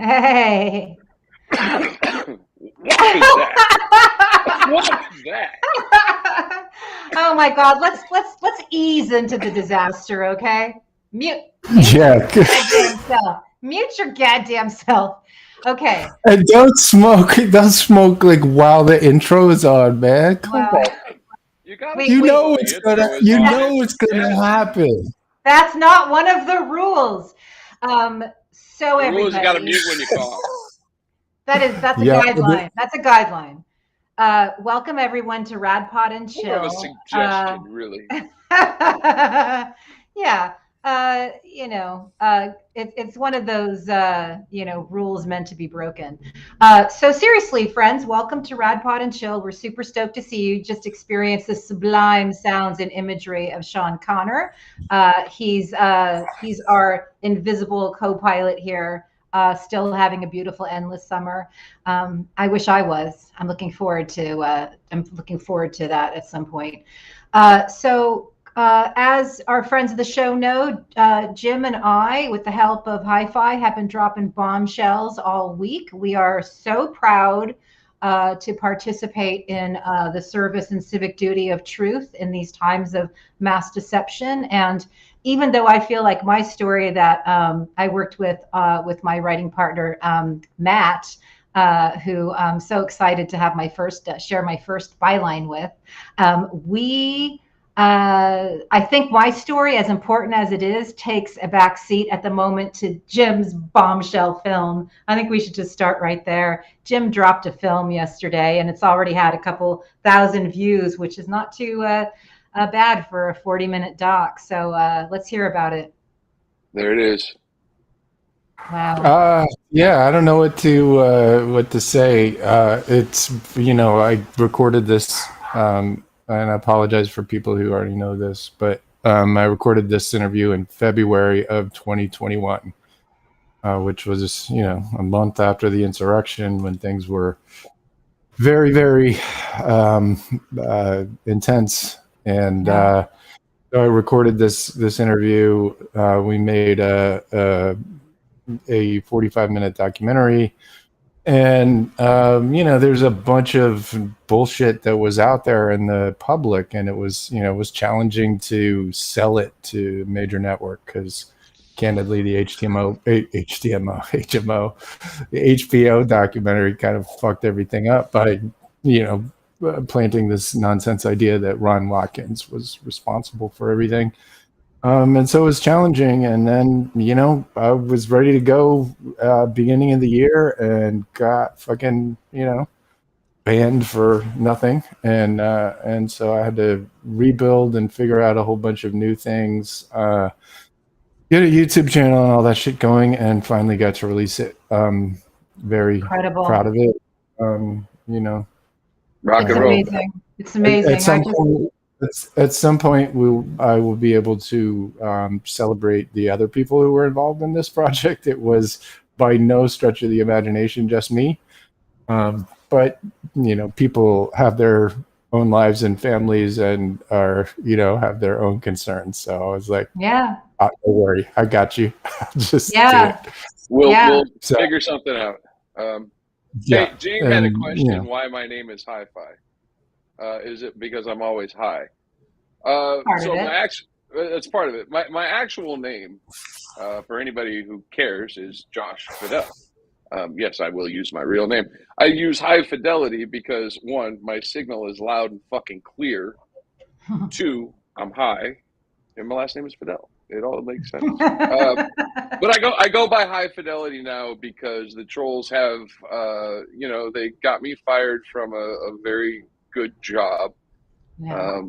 Hey. What is that? What is that? Oh my God, let's ease into the disaster, okay? Mute Yeah. your goddamn self. Mute your goddamn self. Okay. And don't smoke like while the intro is on, man. Come on. You gotta Wait, You wait. know the it's intro gonna is on. it's gonna happen. That's not one of the rules. So The rule is you gotta everybody, mute when you cough. that's a Yeah. guideline. That's a guideline. Welcome everyone to Rad Pod and More of a Chill. suggestion, really. Yeah. It's one of those, rules meant to be broken. So seriously, friends, welcome to Rad Pod and Chill. We're super stoked to see you just experience the sublime sounds and imagery of Sean Connor. He's our invisible co-pilot here, still having a beautiful, endless summer. I wish I was. I'm looking forward to that at some point. As our friends of the show know, Jim and I, with the help of Hi-Fi, have been dropping bombshells all week. We are so proud to participate in the service and civic duty of truth in these times of mass deception. And even though I feel like my story that I worked with my writing partner, Matt, who I'm so excited to have share my first byline with, I think my story, as important as it is, takes a back seat at the moment to Jim's bombshell film. I think we should just start right there. Jim dropped a film yesterday, and it's already had a couple thousand views, which is not too bad for a 40-minute doc. So let's hear about it. There it is. Wow. Yeah, I don't know what to say. It's I recorded this, and I apologize for people who already know this, but I recorded this interview in February of 2021, which was a month after the insurrection, when things were very, very intense, and so I recorded this interview. We made a 45-minute documentary, and there's a bunch of bullshit that was out there in the public, and it was challenging to sell it to major network, because candidly the HBO documentary kind of fucked everything up by planting this nonsense idea that Ron Watkins was responsible for everything. And so it was challenging. And then, I was ready to go beginning of the year, and got fucking, banned for nothing. And so I had to rebuild and figure out a whole bunch of new things, get a YouTube channel and all that shit going, and finally got to release it. Very Incredible. proud of it. Rock and roll. It's amazing. At some point, I will be able to celebrate the other people who were involved in this project. It was by no stretch of the imagination just me, but people have their own lives and families, and have their own concerns. So I was like, yeah, don't worry, I got you. Just do it. We'll figure something out. Yeah. Hey, Jane had a question. Why my name is Hi-Fi? Is it because I'm always high? That's part of it. My actual name, for anybody who cares, is Josh Fidel. Yes, I will use my real name. I use high fidelity because, one, my signal is loud and fucking clear. Two, I'm high, and my last name is Fidel. It all makes sense. But I go by high fidelity now because the trolls have, they got me fired from a very good job. Yeah.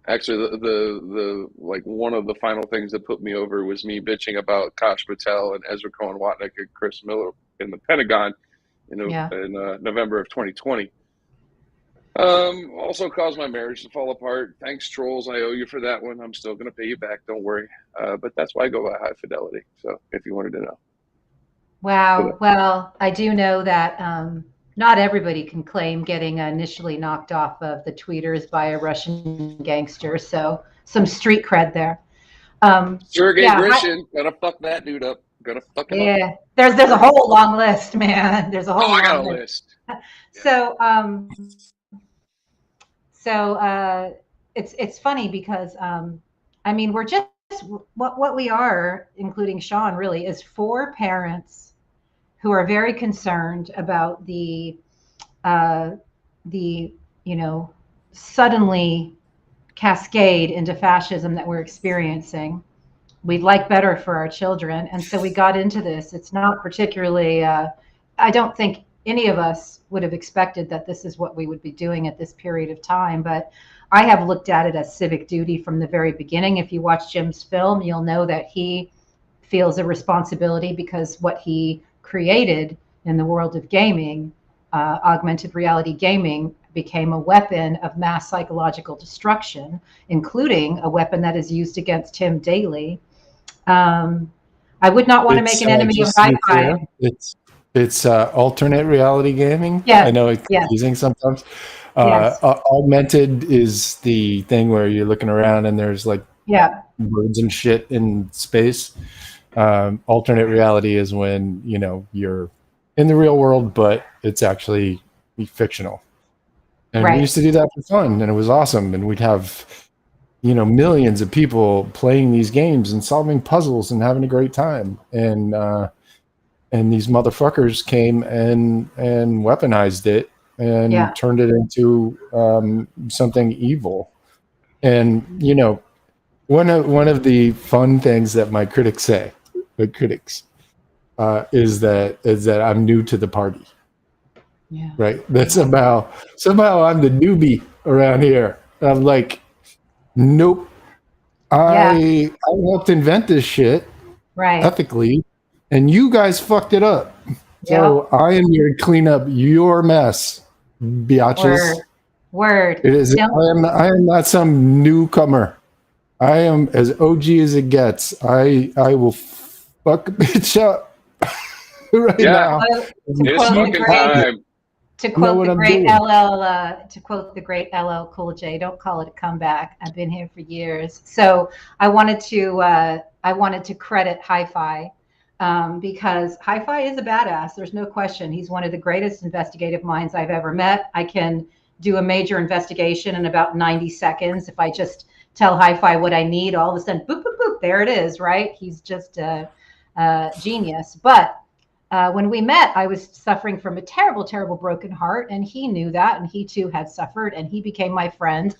Actually, the like one of the final things that put me over was me bitching about Kosh Patel and Ezra Cohen Watnick and Chris Miller in the Pentagon Yeah. in November of 2020. Also caused my marriage to fall apart. Thanks, trolls. I owe you for that one. I'm still going to pay you back. Don't worry. But that's why I go by High Fidelity. So if you wanted to know. Wow. Well, I do know that not everybody can claim getting initially knocked off of the tweeters by a Russian gangster. So some street cred there. Sergey Yeah. Grishin, gonna fuck that dude up. Gonna fuck him up. Yeah. There's a whole long list, man. There's a whole I got a long list. So it's funny because I mean we're just what we are, including Sean, really is four parents who are very concerned about the suddenly cascade into fascism that we're experiencing. We'd like better for our children, and so we got into this. It's not particularly. I don't think any of us would have expected that this is what we would be doing at this period of time, but I have looked at it as civic duty from the very beginning. If you watch Jim's film, you'll know that he feels a responsibility because what he created in the world of gaming, augmented reality gaming, became a weapon of mass psychological destruction, including a weapon that is used against him daily. I would not want to make an enemy of Hi-Fi. It's alternate reality gaming. Yes. I know it's confusing sometimes. Augmented is the thing where you're looking around and there's like birds and shit in space. Alternate reality is when you're in the real world, but it's actually fictional. And we used to do that for fun, and it was awesome. And we'd have millions of people playing these games and solving puzzles and having a great time. And these motherfuckers came and weaponized it and turned it into something evil. And one of the fun things that my critics say, is that I'm new to the party. Yeah. Right. That somehow I'm the newbie around here. I'm like, nope. I helped invent this shit ethically, and you guys fucked it up. So I am here to clean up your mess, biatches. Word. It is. I am not some newcomer. I am as OG as it gets. I will fuck a bitch up right now. It's fucking time. To quote the great LL Cool J, don't call it a comeback. I've been here for years. So I wanted to credit Hi-Fi because Hi-Fi is a badass. There's no question. He's one of the greatest investigative minds I've ever met. I can do a major investigation in about 90 seconds. If I just tell Hi-Fi what I need, all of a sudden, boop, boop, boop, there it is, right? He's just a genius. But when we met, I was suffering from a terrible, terrible broken heart. And he knew that. And he too had suffered. And he became my friend.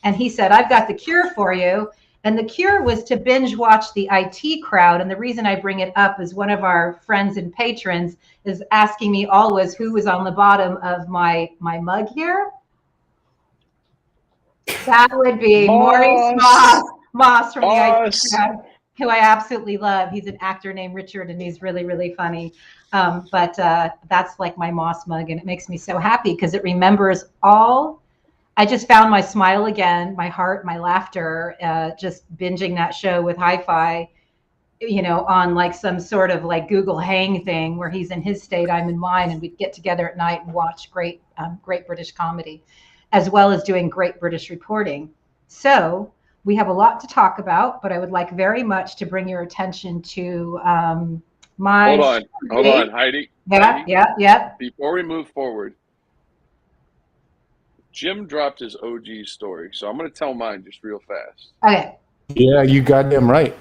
And he said, I've got the cure for you. And the cure was to binge watch the IT Crowd. And the reason I bring it up is one of our friends and patrons is asking me always who was on the bottom of my mug here. That would be Maurice Moss from the IT Crowd, who I absolutely love. He's an actor named Richard, and he's really, really funny. But that's like my Moss mug, and it makes me so happy because it remembers all. I just found my smile again, my heart, my laughter, just binging that show with Hi-Fi, on like some sort of like Google Hang thing where he's in his state, I'm in mine, and we'd get together at night and watch great British comedy, as well as doing great British reporting. So we have a lot to talk about, but I would like very much to bring your attention to my. Hold on, Heidi. Yeah. Before we move forward, Jim dropped his OG story, so I'm going to tell mine just real fast. Okay. Yeah, you goddamn right.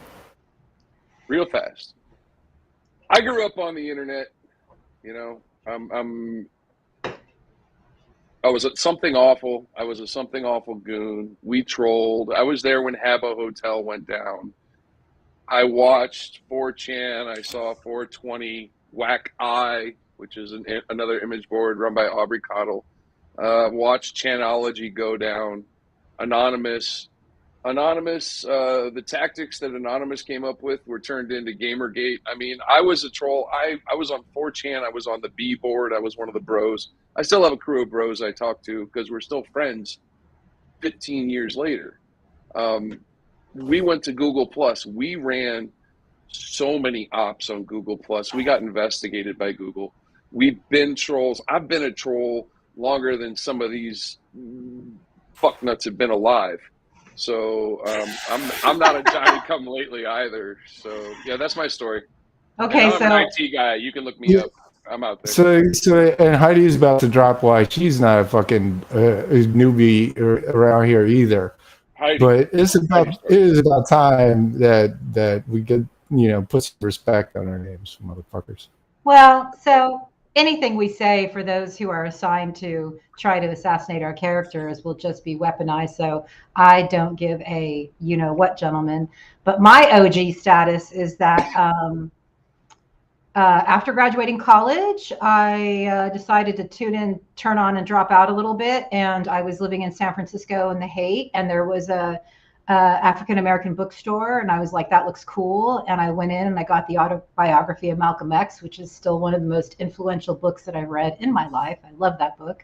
Real fast. I grew up on the internet. I was at Something Awful. I was a Something Awful goon. We trolled. I was there when Habbo Hotel went down. I watched 4chan. I saw 420 Whack Eye, which is another image board run by Aubrey Cottle. Watched Chanology go down. Anonymous. Anonymous, the tactics that Anonymous came up with were turned into Gamergate. I mean, I was a troll. I was on 4chan. I was on the B board. I was one of the bros. I still have a crew of bros I talk to because we're still friends 15 years later. We went to Google Plus. We ran so many ops on Google Plus. We got investigated by Google. We've been trolls. I've been a troll longer than some of these fucknuts have been alive. So I'm not a Johnny come lately either. So yeah, that's my story. Okay, and I'm an IT guy. You can look me up. I'm out there. And Heidi's about to drop why she's not a fucking newbie around here either. Heidi. But it is about time that we get, put some respect on our names, motherfuckers. Well, so anything we say for those who are assigned to try to assassinate our characters will just be weaponized. So I don't give a what, gentlemen. But my OG status is that after graduating college, I decided to turn on and drop out a little bit. And I was living in San Francisco in the Haight, and there was a African-American bookstore, and I was like, that looks cool. And I went in and I got the autobiography of Malcolm X, which is still one of the most influential books that I've read in my life. I love that book.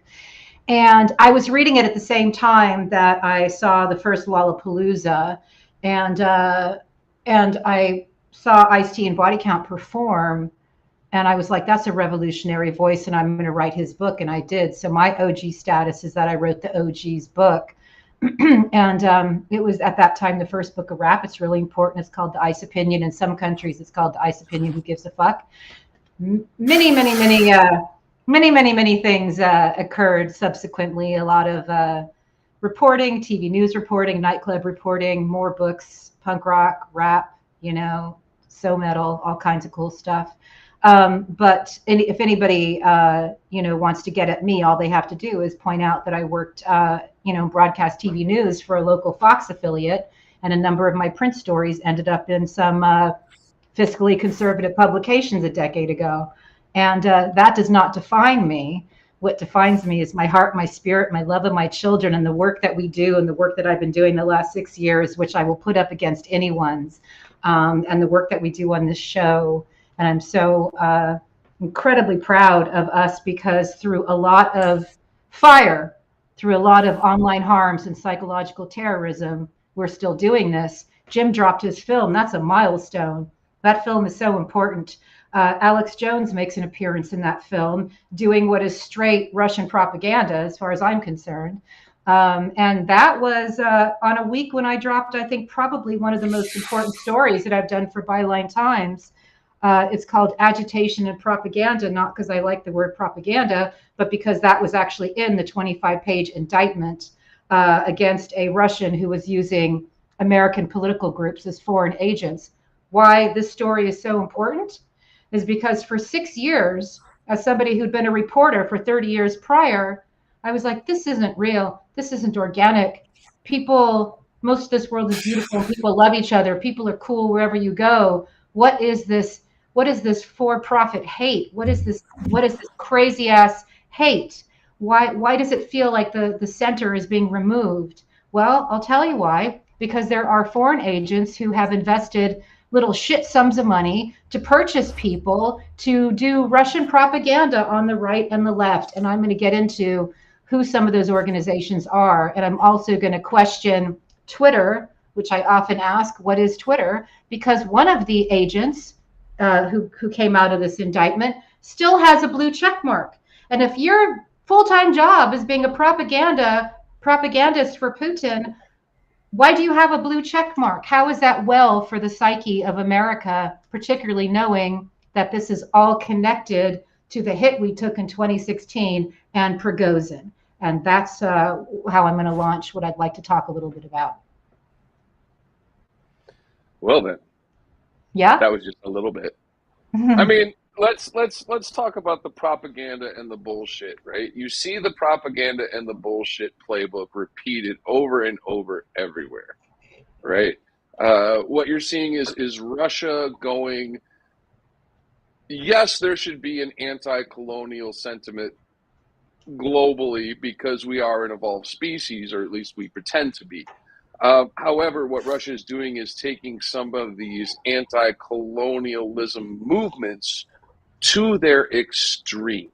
And I was reading it at the same time that I saw the first Lollapalooza, and I saw Ice-T and Body Count perform, and I was like, that's a revolutionary voice, and I'm going to write his book, and I did. So my OG status is that I wrote the OG's book. And it was at that time the first book of rap. It's really important. It's called The Ice Opinion. In some countries, it's called The Ice Opinion. Who gives a fuck? Many things occurred subsequently. A lot of reporting, TV news reporting, nightclub reporting, more books, punk rock, rap, so metal, all kinds of cool stuff. But if anybody, wants to get at me, all they have to do is point out that I worked, broadcast TV news for a local Fox affiliate, and a number of my print stories ended up in some fiscally conservative publications a decade ago. And that does not define me. What defines me is my heart, my spirit, my love of my children, and the work that we do, and the work that I've been doing the last 6 years, which I will put up against anyone's, and the work that we do on this show. And I'm so incredibly proud of us, because through a lot of fire, through a lot of online harms and psychological terrorism, we're still doing this. Jim dropped his film. That's a milestone. That film is so important. Alex Jones makes an appearance in that film, doing what is straight Russian propaganda, as far as I'm concerned. And that was on a week when I dropped, I think, probably one of the most important stories that I've done for Byline Times. It's called Agitation and Propaganda, not because I like the word propaganda, but because that was actually in the 25-page indictment against a Russian who was using American political groups as foreign agents. Why this story is so important is because for 6 years, as somebody who'd been a reporter for 30 years prior, I was like, this isn't real. This isn't organic. People, most of this world is beautiful. People love each other. People are cool wherever you go. What is this? What is this for-profit hate? What is this crazy ass hate? Why does it feel like the center is being removed? Well, I'll tell you why. Because there are foreign agents who have invested little shit sums of money to purchase people to do Russian propaganda on the right and the left. And I'm going to get into who some of those organizations are. And I'm also going to question Twitter, which I often ask, what is Twitter? Because one of the agents who came out of this indictment still has a blue check mark. And if your full-time job is being a propagandist for Putin, why do you have a blue check mark? How is that well for the psyche of America, particularly knowing that this is all connected to the hit we took in 2016 and Prigozhin? And that's how I'm going to launch what I'd like to talk a little bit about. Well then, yeah, that was just a little bit. I mean, let's talk about the propaganda and the bullshit, right? You see the propaganda and the bullshit playbook repeated over and over everywhere, right? What you're seeing is Russia going, yes, there should be an anti-colonial sentiment globally because we are an evolved species, or at least we pretend to be. However, what Russia is doing is taking some of these anti-colonialism movements to their extreme.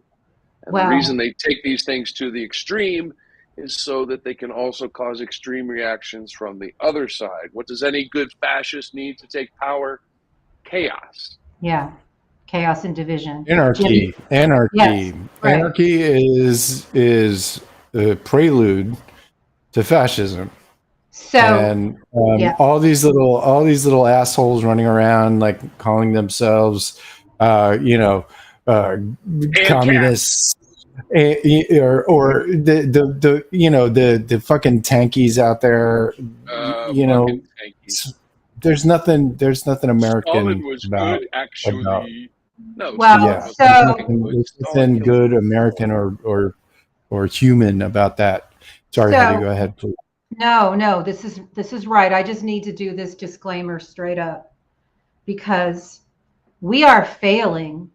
And the reason Well, they take these things to the extreme is so that they can also cause extreme reactions from the other side. What does any good fascist need to take power? Chaos. yeah, chaos and division. Jim, Anarchy, yes, anarchy, right. anarchy is a prelude to fascism, So, and yeah, all these little assholes running around like calling themselves, you know, ANCAP. communists, or the fucking tankies out there, you know. Fucking tankies. There's nothing Stalin American was about good, about actually. No, well, Stalin yeah. wasn't There's fucking so, nothing good. there's Stalin nothing killed good people. American or human about that. Sorry, Heidi, go so, ahead, please. no, this is right. I just need to do this disclaimer straight up because we are failing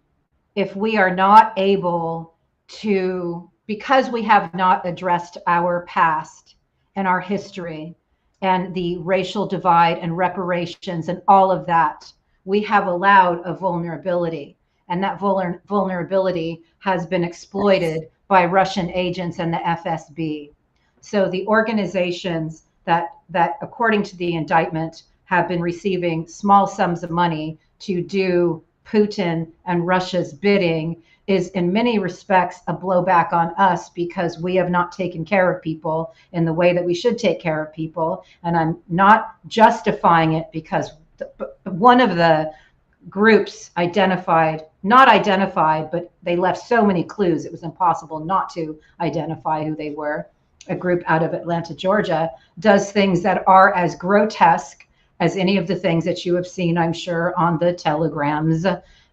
if we are not able to, because we have not addressed our past and our history and the racial divide and reparations and all of that, we have allowed a vulnerability. And that vulnerability has been exploited by Russian agents and the FSB. So the organizations that according to the indictment, have been receiving small sums of money to do Putin and Russia's bidding is in many respects a blowback on us because we have not taken care of people in the way that we should take care of people. And I'm not justifying it because one of the groups not identified, but they left so many clues, it was impossible not to identify who they were. A group out of Atlanta, Georgia, does things that are as grotesque as any of the things that you have seen, I'm sure, on the telegrams.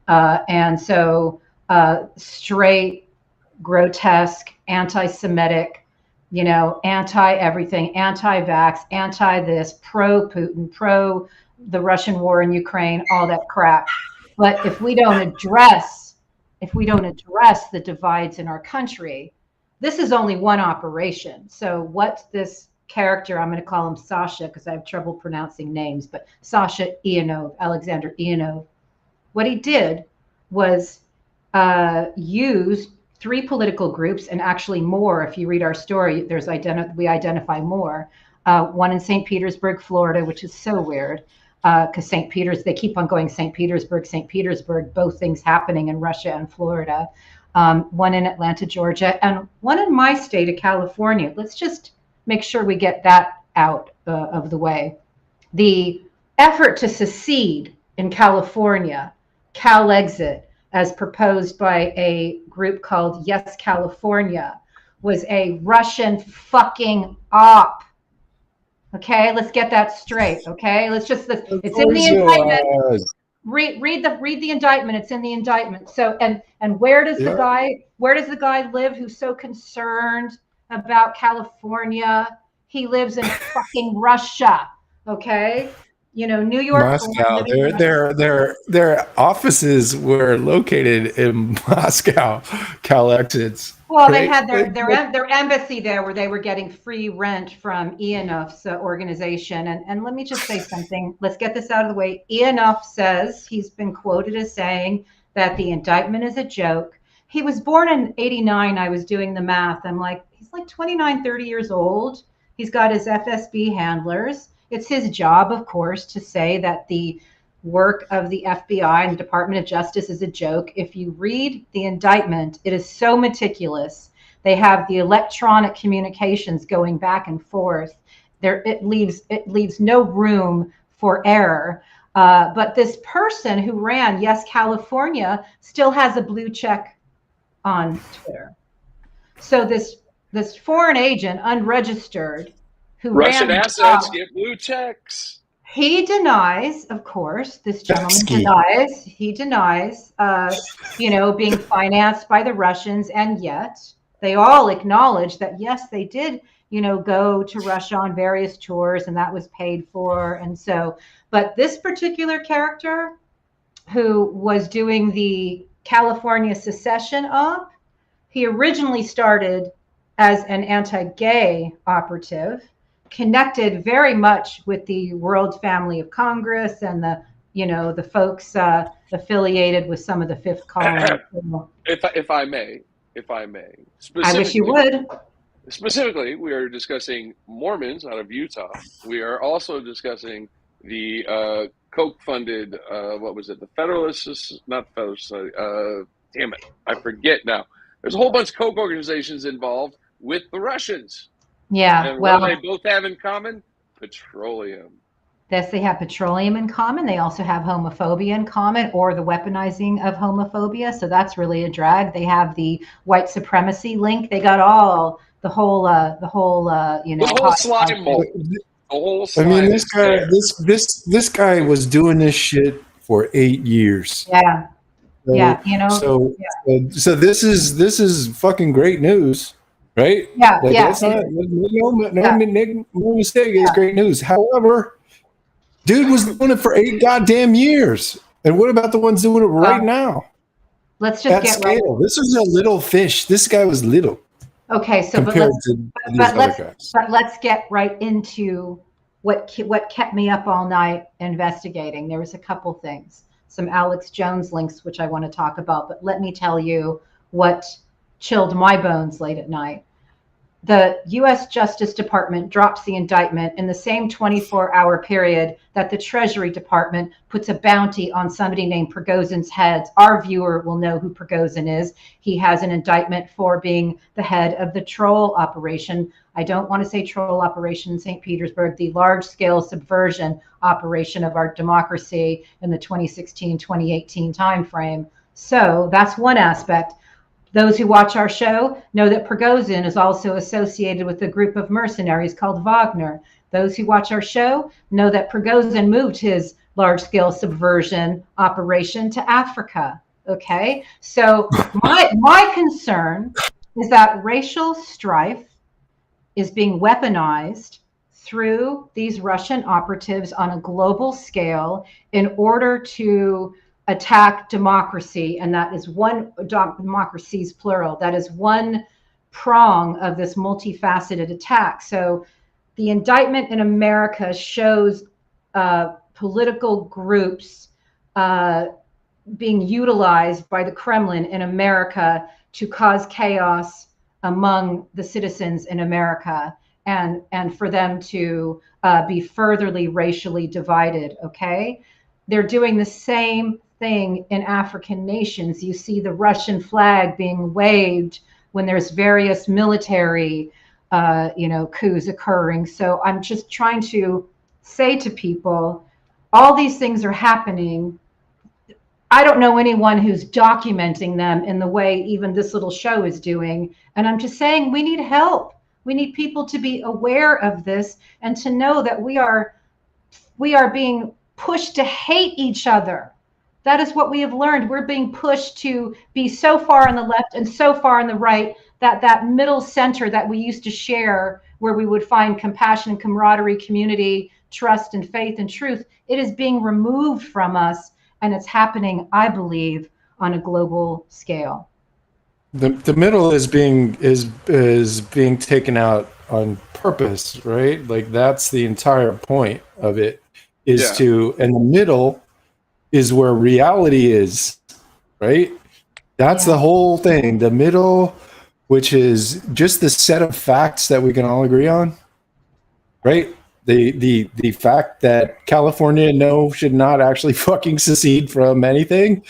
And so straight, grotesque, anti-Semitic, anti-everything, anti-vax, anti-this, pro-Putin, pro the Russian war in Ukraine, all that crap. But if we don't address the divides in our country, this is only one operation. So what this character, I'm going to call him Sasha because I have trouble pronouncing names, but Sasha Ionov, Alexander Ionov, what he did was use three political groups, and actually more. If you read our story, we identify more. One in St. Petersburg, Florida, which is so weird because they keep on going St. Petersburg, both things happening in Russia and Florida. One in Atlanta, Georgia, and one in my state of California. Let's just make sure we get that out of the way. The effort to secede in California, CalExit, as proposed by a group called Yes California, was a Russian fucking op. Okay, let's get that straight. Okay, it's in the indictment. Read the indictment. It's in the indictment. So and where does the guy live who's so concerned about California? He lives in fucking Russia. Okay, New York. Moscow. Their offices were located in Moscow. CalExits. Well, they Right? had their embassy there where they were getting free rent from Ionov's organization. And let me just say something. Let's get this out of the way. Ionov says, he's been quoted as saying that the indictment is a joke. He was born in 89. I was doing the math. I'm like, he's like 29, 30 years old. He's got his FSB handlers. It's his job, of course, to say that the work of the FBI and the Department of Justice is a joke. If you read the indictment, it is so meticulous. They have the electronic communications going back and forth. It leaves no room for error. But this person who ran Yes California still has a blue check on Twitter. So this foreign agent, unregistered, who Russian ran assets get blue checks. He denies, of course, this gentleman denies, being financed by the Russians. And yet they all acknowledge that, yes, they did, go to Russia on various tours and that was paid for. And so, but this particular character who was doing the California secession op, he originally started as an anti-gay operative. connected very much with the World Family of Congress and the folks affiliated with some of the fifth column. If I may, I wish you would. Specifically, we are discussing Mormons out of Utah. We are also discussing the Koch-funded, what was it? The Federalists, not Federalists. Damn it, I forget now. There's a whole bunch of Koch organizations involved with the Russians. Yeah, and well, what do they both have in common? Petroleum. Yes, they have petroleum in common. They also have homophobia in common, or the weaponizing of homophobia. So that's really a drag. They have the white supremacy link. They got the whole slime mold. The whole slime. I mean, this guy was doing this shit for 8 years. Yeah. So, yeah. So this is fucking great news, right? Yeah. Like, yeah. That's not, no mistake. It's great news. However, dude was doing it for 8 goddamn years. And what about the ones doing it right now? Let's just get scale. Right. This is a little fish. This guy was little. Okay, so let's get right into what kept me up all night investigating. There was a couple things, some Alex Jones links, which I want to talk about, but let me tell you what chilled my bones late at night. The U.S. Justice Department drops the indictment in the same 24-hour period that the Treasury Department puts a bounty on somebody named Prigozhin's head. Our viewer will know who Prigozhin is. He has an indictment for being the head of the troll operation. I don't want to say troll operation in St. Petersburg, the large-scale subversion operation of our democracy in the 2016-2018 timeframe. So that's one aspect. Those who watch our show know that Prigozhin is also associated with a group of mercenaries called Wagner. Those who watch our show know that Prigozhin moved his large-scale subversion operation to Africa. Okay, so my concern is that racial strife is being weaponized through these Russian operatives on a global scale in order to attack democracy, and that is one, democracies plural, that is one prong of this multifaceted attack. So the indictment in America shows political groups being utilized by the Kremlin in America to cause chaos among the citizens in America, and for them to be furtherly racially divided. Okay, they're doing the same thing in African nations. You see the Russian flag being waved when there's various military coups occurring. So I'm just trying to say to people, all these things are happening. I don't know anyone who's documenting them in the way even this little show is doing. And I'm just saying, we need help. We need people to be aware of this and to know that we are being pushed to hate each other. That is what we have learned. We're being pushed to be so far on the left and so far on the right that that middle center that we used to share, where we would find compassion, camaraderie, community, trust, and faith and truth, it is being removed from us, and it's happening, I believe, on a global scale. The middle is being taken out on purpose, right? Like, that's the entire point of it, is to, and the middle is where reality is, right? That's the whole thing. The middle, which is just the set of facts that we can all agree on, right? The fact that California should not actually fucking secede from anything,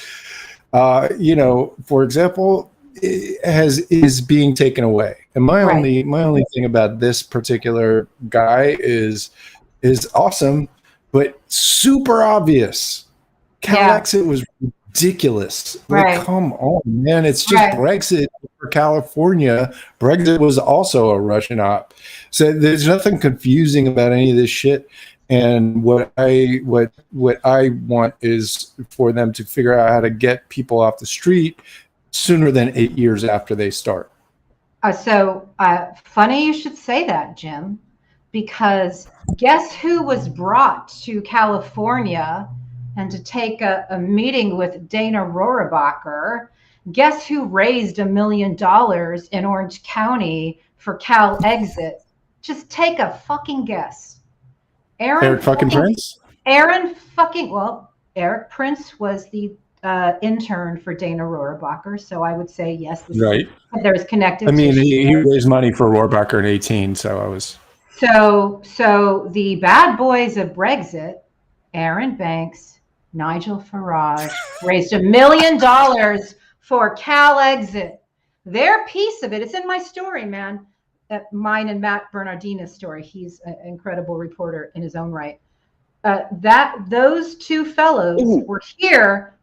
for example, is being taken away. And my only thing about this particular guy is awesome, but super obvious. Cal-Exit was ridiculous. Like, come on, man. It's just Brexit for California. Brexit was also a Russian op. So there's nothing confusing about any of this shit. And what I want is for them to figure out how to get people off the street sooner than 8 years after they start. Funny you should say that, Jim, because guess who was brought to California and to take a meeting with Dana Rohrabacher? Guess who raised $1 million in Orange County for Cal-Exit Just take a fucking guess. Eric fucking Prince? Eric Prince was the intern for Dana Rohrabacher, so I would say yes. Right. There's connective I mean, tissue. he raised money for Rohrabacher in 18, so I was... So the bad boys of Brexit, Aaron Banks, Nigel Farage, raised $1 million for CalExit. Their piece of it, it's in my story, man. Mine and Matt Bernardina's story. He's an incredible reporter in his own right. Those two fellows were here.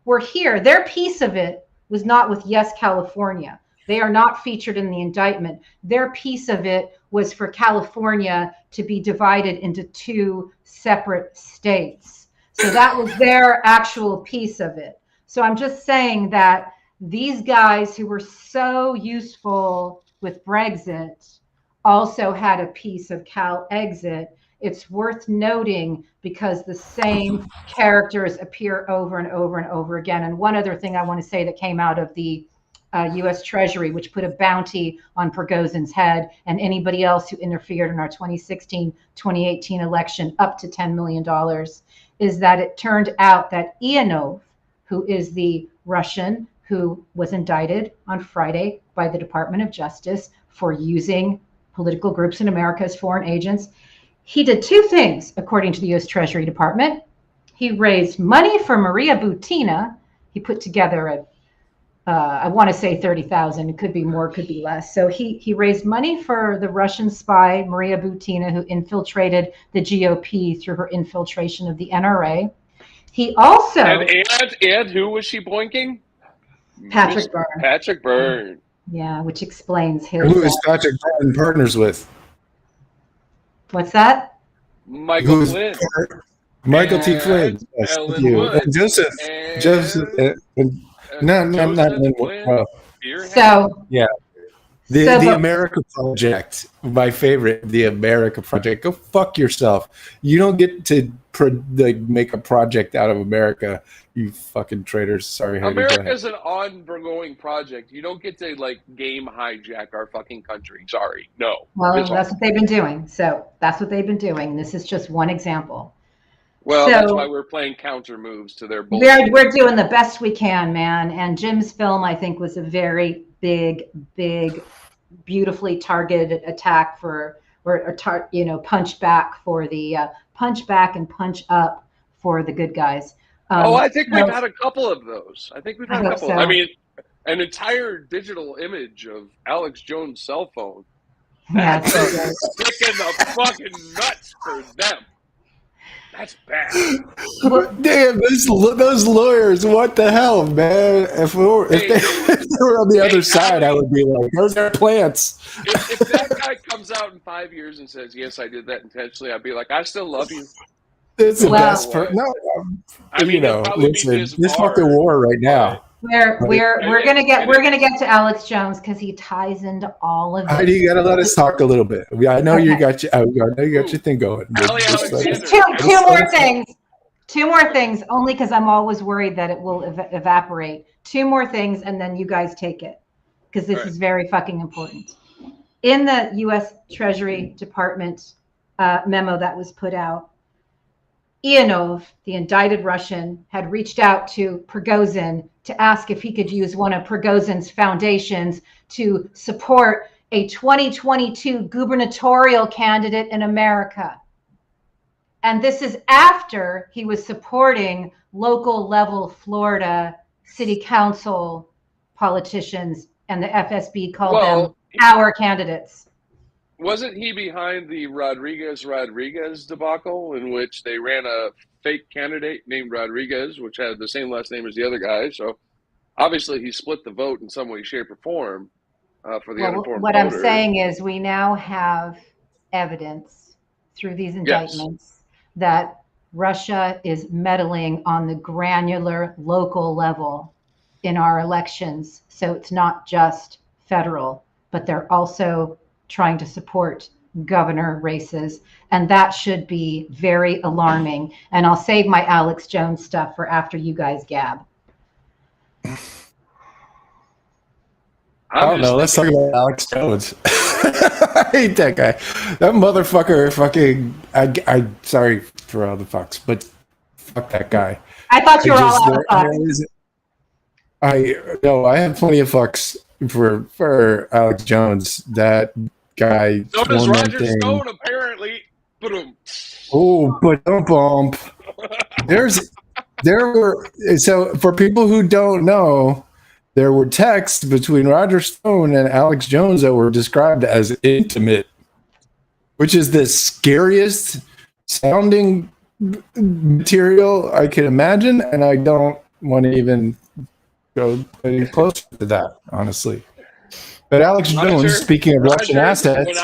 Their piece of it was not with Yes California. They are not featured in the indictment. Their piece of it was for California to be divided into 2 separate states. So that was their actual piece of it. So I'm just saying that these guys who were so useful with Brexit also had a piece of CalExit. It's worth noting because the same characters appear over and over and over again. And one other thing I want to say that came out of the U.S. Treasury, which put a bounty on Prigozhin's head and anybody else who interfered in our 2016-2018 election up to $10 million, is that it turned out that Ionov, who is the Russian who was indicted on Friday by the Department of Justice for using political groups in America as foreign agents, he did 2 things, according to the U.S. Treasury Department. He raised money for Maria Butina. He put together I want to say 30,000. It could be more, could be less. So he raised money for the Russian spy, Maria Butina, who infiltrated the GOP through her infiltration of the NRA. He also... And who was she boinking? Patrick Byrne. Patrick Byrne. Yeah, which explains his... Who is Patrick Byrne partners with? What's that? Michael Flynn. Michael T. Flynn. Yes, thank you. And Joseph. So yeah, the America Project, my favorite, the America Project. Go fuck yourself. You don't get to make a project out of America, you fucking traitors. Sorry, Heidi, America's an ongoing project. You don't get to game hijack our fucking country. Sorry, no. Well, that's what they've been doing. So that's what they've been doing. This is just one example. Well, that's why we're playing counter moves to their bullshit. We're doing the best we can, man. And Jim's film, I think, was a very big, beautifully targeted attack punch back for the punch back and punch up for the good guys. I think we've had a couple of those. I So. I mean, an entire digital image of Alex Jones' cell phone. That's sticking the fucking nuts for them. That's bad. Damn, those lawyers, what the hell, man? If they were on the other side, I would be like, those are plants. If that guy comes out in 5 years and says, yes, I did that intentionally, I'd be like, I still love you. It's the best part. No, I mean, listen, this fucking war right now. We're gonna get to Alex Jones because he ties into all of it. You gotta let us talk a little bit. I know you got your thing going. Two more things. Only because I'm always worried that it will evaporate. 2 more things, and then you guys take it because this is very fucking important. In the U.S. Treasury Department memo that was put out, Ionov, the indicted Russian, had reached out to Prigozhin to ask if he could use one of Prigozhin's foundations to support a 2022 gubernatorial candidate in America. And this is after he was supporting local level Florida city council politicians, and the FSB called them our candidates. Wasn't he behind the Rodriguez debacle, in which they ran a fake candidate named Rodriguez, which had the same last name as the other guy? So obviously he split the vote in some way, shape, or form for the uninformed what voter. I'm saying is we now have evidence through these indictments that Russia is meddling on the granular local level in our elections. So it's not just federal, but they're also trying to support governor races, and that should be very alarming. And I'll save my Alex Jones stuff for after you guys gab. I don't know. Let's talk about Alex Jones. hate that guy. That motherfucker fucking I sorry for all the fucks, but fuck that guy. I thought you were all out of fucks. I have plenty of fucks for Alex Jones. That guy. So does Roger Stone, apparently. Oh, but don't bump. There were, so for people who don't know, there were texts between Roger Stone and Alex Jones that were described as intimate, which is the scariest sounding material I can imagine, and I don't want to even go any closer to that, honestly. But Alex Jones, speaking of Russian assets,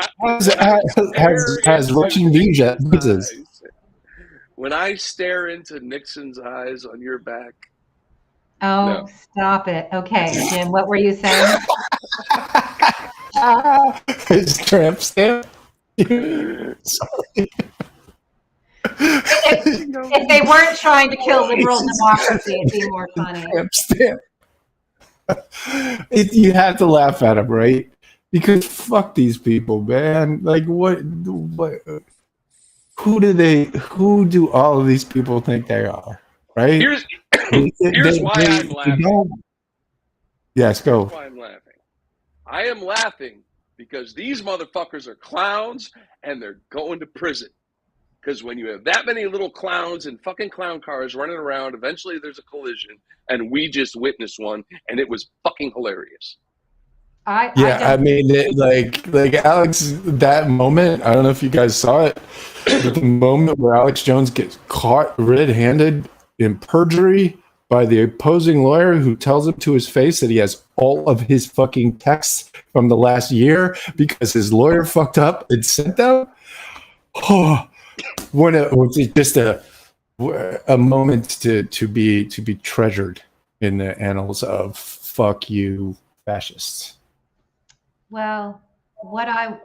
has Russian visas. When I stare into Nixon's eyes on your back. Oh, no. Stop it. Okay, Jim, what were you saying? His tramp stamp. Sorry. If they weren't trying to kill liberal democracy, it'd be more funny. Tramp stamp. You have to laugh at him, right? Because fuck these people, man. Like, what? Who do all of these people think they are? Right? Here's why I'm laughing. Yes, go. Here's why I'm laughing. I am laughing because these motherfuckers are clowns and they're going to prison. Because when you have that many little clowns and fucking clown cars running around, eventually there's a collision, and we just witnessed one, and it was fucking hilarious. I mean, like Alex, that moment, I don't know if you guys saw it, but the moment where Alex Jones gets caught red-handed in perjury by the opposing lawyer who tells him to his face that he has all of his fucking texts from the last year because his lawyer fucked up and sent them. Oh, was it just a moment to be treasured in the annals of fuck you fascists. Well, what I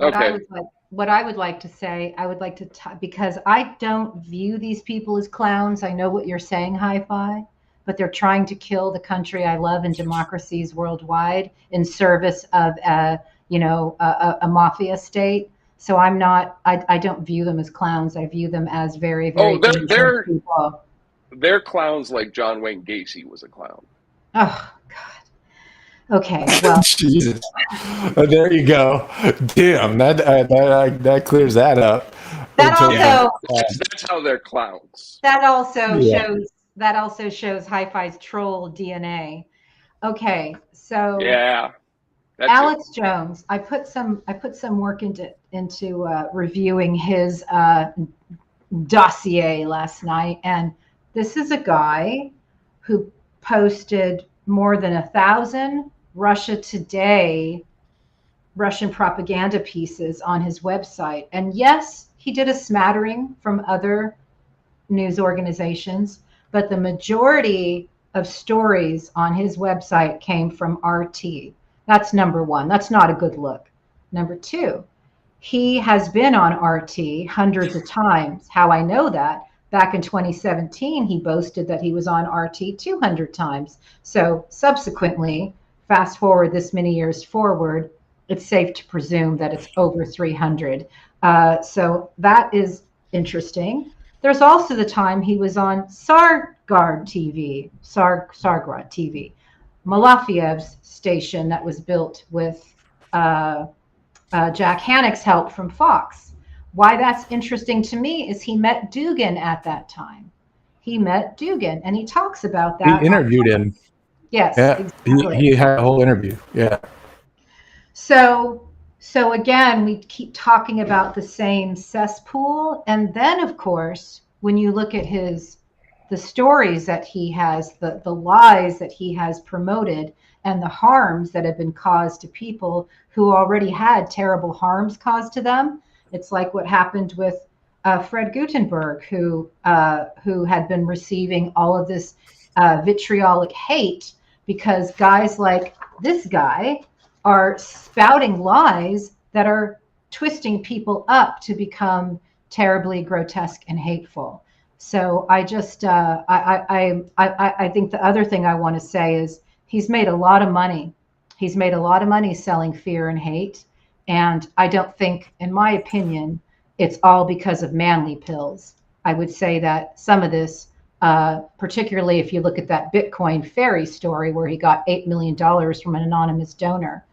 would like to say, I would like to because I don't view these people as clowns. I know what you're saying, Hi-Fi, but they're trying to kill the country I love and democracies worldwide in service of a mafia state. So I'm not. I don't view them as clowns. I view them as very, very they're people. They're clowns like John Wayne Gacy was a clown. Oh God. Okay. Well. Jesus. There you go. Damn. That clears that up. That also. That's how they're clowns. That also shows. That also shows Hi-Fi's troll DNA. Okay. So. Yeah. Alex Jones, I put some work into reviewing his dossier last night, and this is a guy who posted more than 1,000 Russia Today Russian propaganda pieces on his website. And yes, he did a smattering from other news organizations, but the majority of stories on his website came from RT. That's number one. That's not a good look. Number two, he has been on RT hundreds of times. How I know that? Back in 2017, he boasted that he was on RT 200 times. So subsequently, fast forward this many years forward, it's safe to presume that it's over 300. So that is interesting. There's also the time he was on Sargrad TV, Malafiev's station that was built with Jack Hannock's help from Fox. Why that's interesting to me is he met Dugin at that time. He met Dugin, and he talks about that. He interviewed him. Yes. Yeah, exactly. he had a whole interview. Yeah. So again, we keep talking about the same cesspool. And then, of course, when you look at the stories that he has, the lies that he has promoted, and the harms that have been caused to people who already had terrible harms caused to them. It's like what happened with Fred Gutenberg, who had been receiving all of this vitriolic hate because guys like this guy are spouting lies that are twisting people up to become terribly grotesque and hateful. So I just I think the other thing I want to say is he's made a lot of money. He's made a lot of money selling fear and hate. And I don't think, in my opinion, it's all because of manly pills. I would say that some of this, particularly if you look at that Bitcoin fairy story where he got $8 million from an anonymous donor.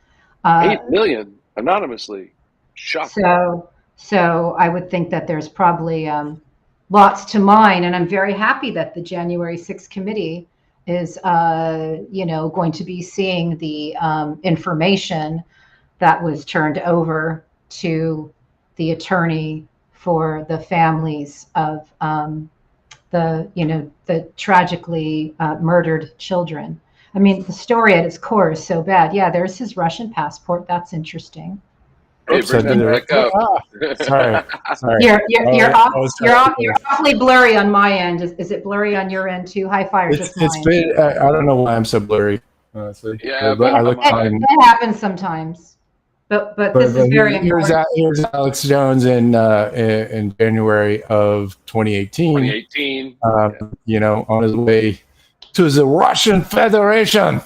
8 million anonymously. Shocking. So I would think that there's probably lots to mine, and I'm very happy that the January 6th committee is, going to be seeing the information that was turned over to the attorney for the families of the tragically murdered children. I mean, the story at its core is so bad. Yeah, there's his Russian passport. That's interesting. Hey, Oops, I bring did that it. back up. Sorry. You're awfully blurry on my end. Is it blurry on your end too? Hi-Fi or just mine? It's been. I don't know why I'm so blurry. Honestly. Yeah, but I look fine. It happens sometimes. But this is very important. Here's Alex Jones in January of 2018. 2018. On his way to the Russian Federation.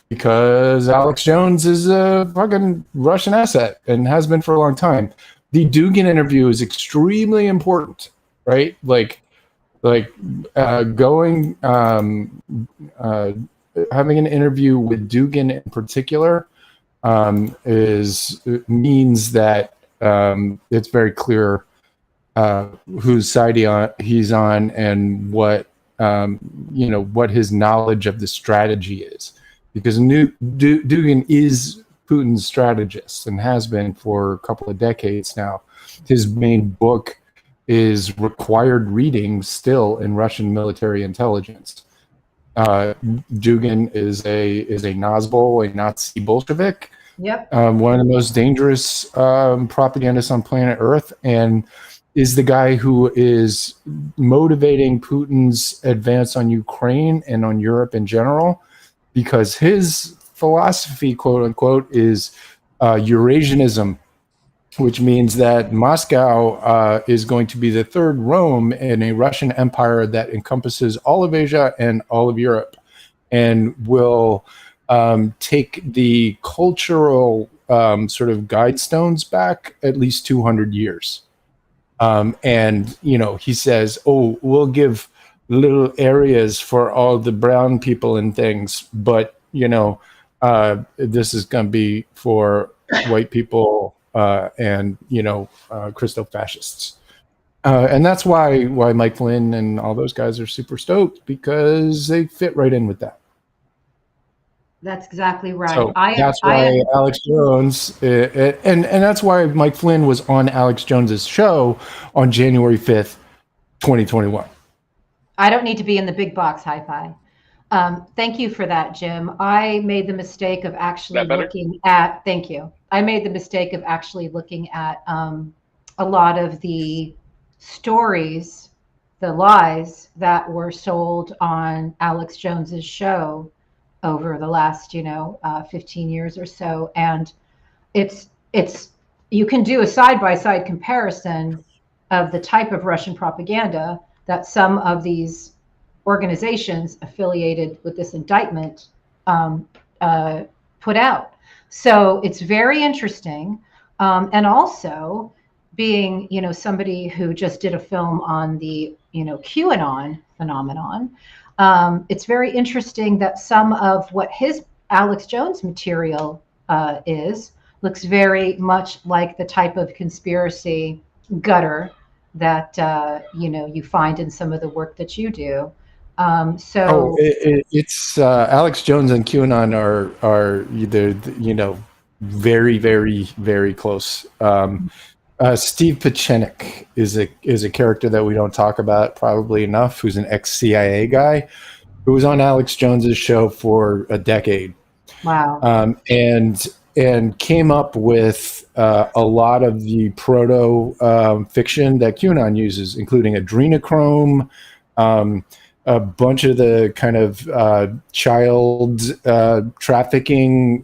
Because Alex Jones is a fucking Russian asset and has been for a long time. The Dugin interview is extremely important, right? Going having an interview with Dugin in particular means that it's very clear whose side he's on and what his knowledge of the strategy is, because Dugin is Putin's strategist and has been for a couple of decades now. His main book is required reading still in Russian military intelligence. Dugin is a Nazbol, a Nazi Bolshevik. Yep. One of the most dangerous propagandists on planet Earth, and is the guy who is motivating Putin's advance on Ukraine and on Europe in general, because his philosophy, quote unquote, is Eurasianism, which means that Moscow is going to be the third Rome in a Russian empire that encompasses all of Asia and all of Europe, and will take the cultural sort of guidestones back at least 200 years. He says, we'll give little areas for all the brown people and things, but, this is going to be for white people and Christo-fascists. And that's why Mike Flynn and all those guys are super stoked, because they fit right in with that. That's exactly right. So that's why Alex Jones, and that's why Mike Flynn was on Alex Jones's show on January 5th, 2021. I don't need to be in the big box hi-fi. Thank you for that, Jim. I made the mistake of actually looking at, thank you. I made the mistake of actually looking at a lot of the stories, the lies that were sold on Alex Jones's show over the last 15 years or so, and it's you can do a side-by-side comparison of the type of Russian propaganda that some of these organizations affiliated with this indictment put out. So it's very interesting, and also being somebody who just did a film on the QAnon phenomenon. It's very interesting that some of what his Alex Jones material looks very much like the type of conspiracy gutter that you find in some of the work that you do. It's Alex Jones and QAnon are either very, very, very close. Steve Pachenik is a character that we don't talk about probably enough, who's an ex-CIA guy who was on Alex Jones's show for a decade. Wow. And came up with a lot of the proto fiction that QAnon uses, including adrenochrome, a bunch of the kind of child trafficking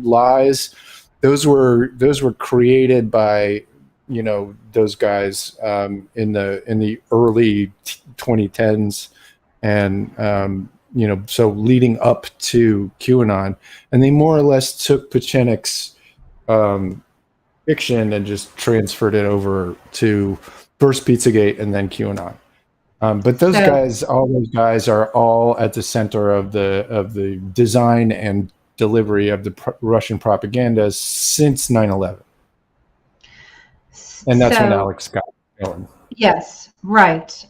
lies. Those were created by those guys in the early 2010s, and so leading up to QAnon, and they more or less took Pachenik's fiction and just transferred it over to first Pizzagate and then QAnon. But all those guys are all at the center of the design and delivery of the Russian propaganda since 9/11. And that's when Alex got going. Yes, right.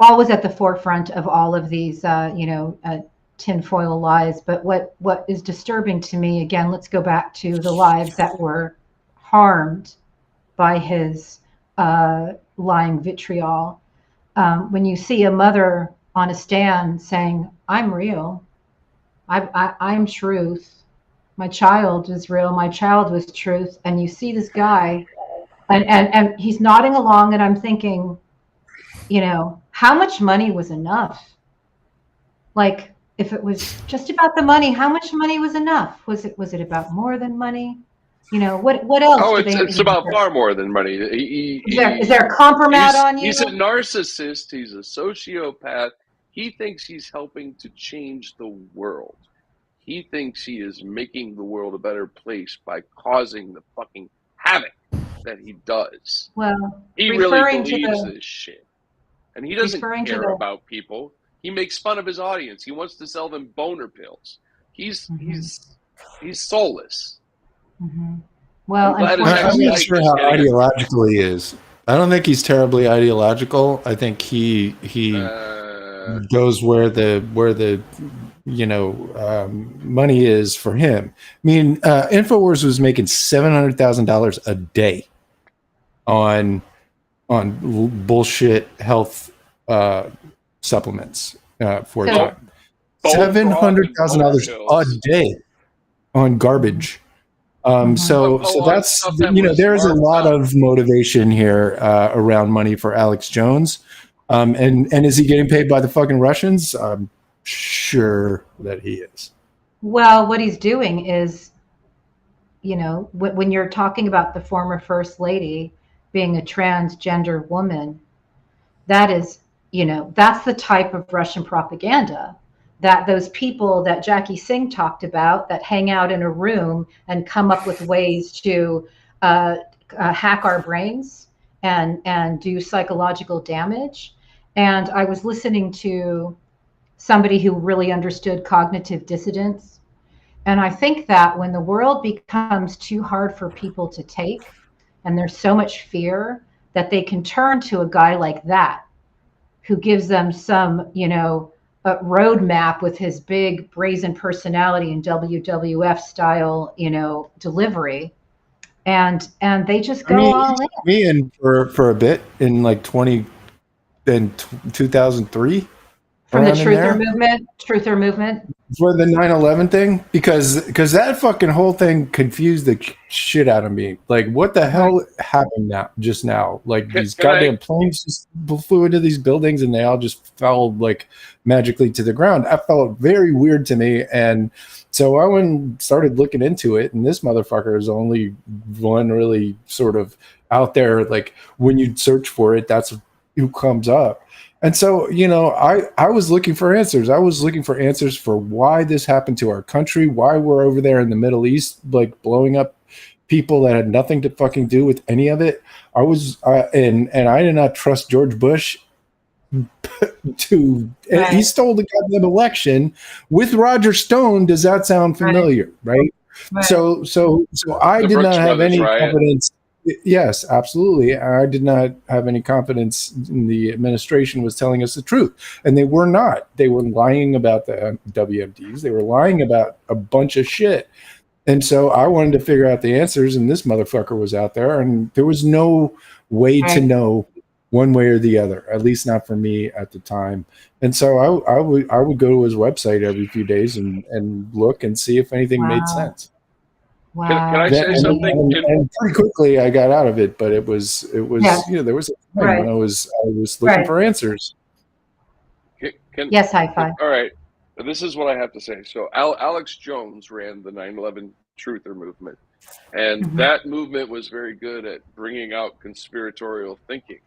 Always at the forefront of all of these, tinfoil lies. But what is disturbing to me, again, let's go back to the lives that were harmed by his lying vitriol. When you see a mother on a stand saying, "I'm real, I'm truth, my child is real, my child was truth," and you see this guy, and he's nodding along, and I'm thinking, how much money was enough? Like, if it was just about the money, how much money was enough? Was it about more than money? What else? Oh, it's about far more than money. Is there a compromise on you? He's a narcissist. He's a sociopath. He thinks he's helping to change the world. He thinks he is making the world a better place by causing the fucking havoc that he does. Well, he really believes this shit. And he doesn't care about people. He makes fun of his audience. He wants to sell them boner pills. He's soulless. Mm-hmm. Well, I'm not sure how ideological he is. I don't think he's terribly ideological. I think he goes where the money is for him. I mean, Infowars was making $700,000 a day on bullshit health supplements for a time. $700,000 a day on garbage. So that's there's a lot of motivation here around money for Alex Jones. And is he getting paid by the fucking Russians? I'm sure that he is. Well, what he's doing is, when you're talking about the former first lady being a transgender woman, that is, that's the type of Russian propaganda that those people that Jackie Singh talked about that hang out in a room and come up with ways to hack our brains and do psychological damage. And I was listening to somebody who really understood cognitive dissonance. And I think that when the world becomes too hard for people to take, and there's so much fear, that they can turn to a guy like that, who gives them some, a roadmap with his big brazen personality and WWF style, delivery. And they just go all in. Me in for a bit in like 2003. From the truther movement for the 9/11 thing, because that fucking whole thing confused the shit out of me. Like, what the hell happened just now? Like, these goddamn planes just flew into these buildings and they all just fell like magically to the ground. That felt very weird to me, and so I went and started looking into it. And this motherfucker is only one really sort of out there. Like, when you search for it, that's who comes up. And so, I was looking for answers. I was looking for answers for why this happened to our country, why we're over there in the Middle East, like blowing up people that had nothing to fucking do with any of it. I was, and I did not trust George Bush he stole the goddamn election with Roger Stone. Does that sound familiar? Right. So I did not have any confidence. Yes, absolutely. I did not have any confidence in the administration was telling us the truth. And they were not. They were lying about the WMDs. They were lying about a bunch of shit. And so I wanted to figure out the answers, and this motherfucker was out there, and there was no way to know one way or the other, at least not for me at the time. And so I would go to his website every few days and look and see if anything made sense. Wow. Can I say something? And pretty quickly I got out of it, but it was there was a time when I was looking for answers. Yes, Hi-Fi. All right. This is what I have to say. So Alex Jones ran the 9/11 Truther movement, and that movement was very good at bringing out conspiratorial thinking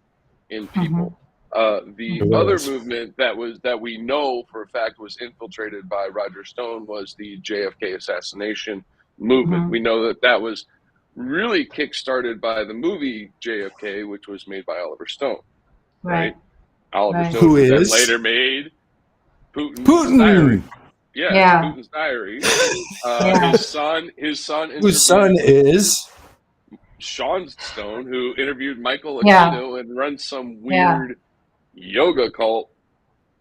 in people. The It other was. movement that we know for a fact was infiltrated by Roger Stone was the JFK assassination movement. Mhm. We know that was really kick-started by the movie JFK, which was made by Oliver Stone, right? Right. Oliver Right. Stone, Who who then is later made Putin's diary. Putin? Yes, Yeah. Putin's diary. Yeah. His son Whose son interviewed is? Sean Stone, who interviewed Michael Yeah. Aquino and runs some Yeah. weird yoga cult.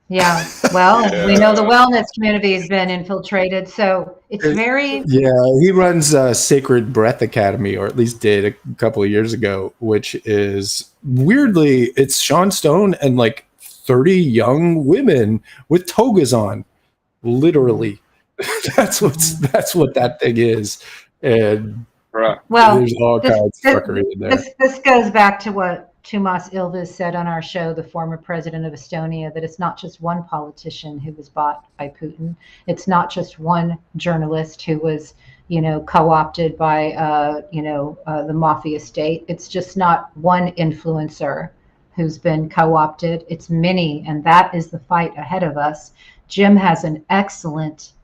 Yeah. Well, we know the Yeah, wellness community has been infiltrated, so it's very. Yeah, he runs Sacred Breath Academy, or at least did a couple of years ago, which is weirdly, it's Sean Stone and like 30 young women with togas on. Literally. That's what that thing is. And bruh. Well, there's all this kinds of this fuckery in there. this goes back to what Tumas Ilves said on our show, the former president of Estonia, that it's not just one politician who was bought by Putin. It's not just one journalist who was, co-opted by, the mafia state. It's just not one influencer who's been co-opted. It's many, and that is the fight ahead of us. Jim has an excellent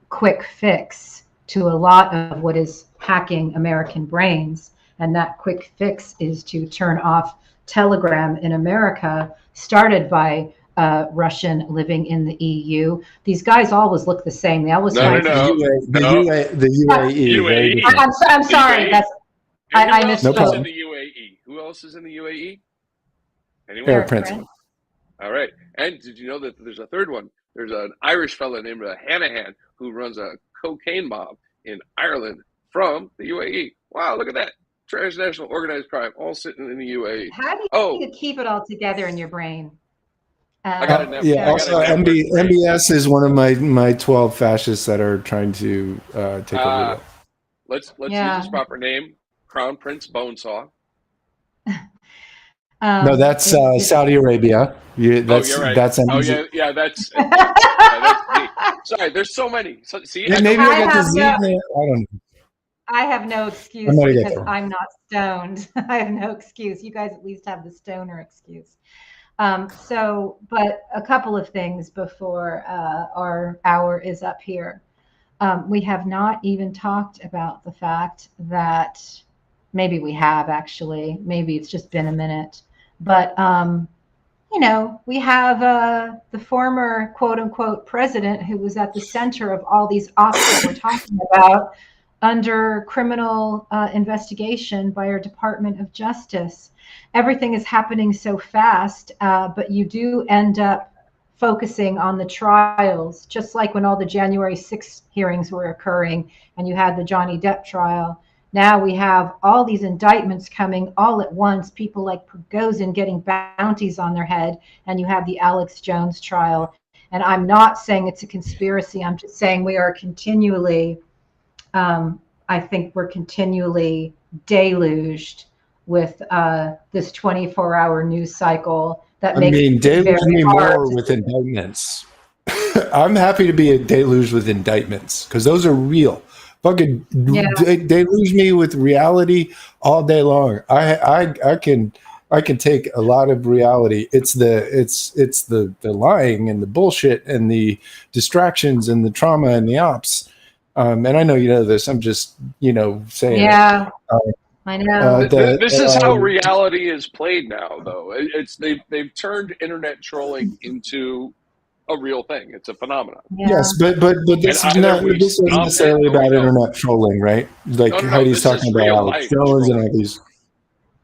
quick fix to a lot of what is hacking American brains. And that quick fix is to turn off Telegram in America, started by Russian living in the EU. These guys always look the same. They always No, have The UAE, very UAE. different. I'm sorry. UAE. That's And who I else No is problem. in misspoke. the UAE? Who else is in the UAE? Anyone? Eric Prince. All right. And did you know that there's a third one? There's an Irish fella named Hanahan who runs a cocaine mob in Ireland from the UAE. Wow, look at that. Transnational organized crime all sitting in the UAE. How do Oh, you keep it all together in your brain? I got a Yeah. I got Also, a network. MBS is one of my 12 fascists that are trying to take over the world. Let's Yeah. use his proper name. Crown Prince Bonesaw. No, that's Saudi Arabia. You're right. That's Oh MBZ. yeah, that's me. Sorry, there's so many. So, see, Yeah, I maybe don't I got the have Z. no- I don't know. I have no I'm excuse gonna get because there. I'm not stoned. I have no excuse. You guys at least have the stoner excuse. But a couple of things before our hour is up here. We have not even talked about the fact that maybe we have actually, maybe it's just been a minute, but we have the former quote unquote president who was at the center of all these ops that we're talking about under criminal investigation by our Department of Justice. Everything is happening so fast, but you do end up focusing on the trials, just like when all the January 6th hearings were occurring and you had the Johnny Depp trial. Now we have all these indictments coming all at once, people like Prigozhin getting bounties on their head, and you have the Alex Jones trial. And I'm not saying it's a conspiracy. I'm just saying we are continually, I think we're continually deluged with this 24-hour news cycle that makes it deluge very me hard more with indictments. I'm happy to be deluged with indictments because those are real. Fucking deluge me with reality all day long. I can take a lot of reality. It's the lying and the bullshit and the distractions and the trauma and the ops. And I know you know this. I'm just saying. Yeah, I know. This is how reality is played now, though. They've turned internet trolling into a real thing. It's a phenomenon. Yeah. Yes, but this is not. This isn't necessarily about internet trolling, right? Like Heidi's talking about Alex Jones and all these.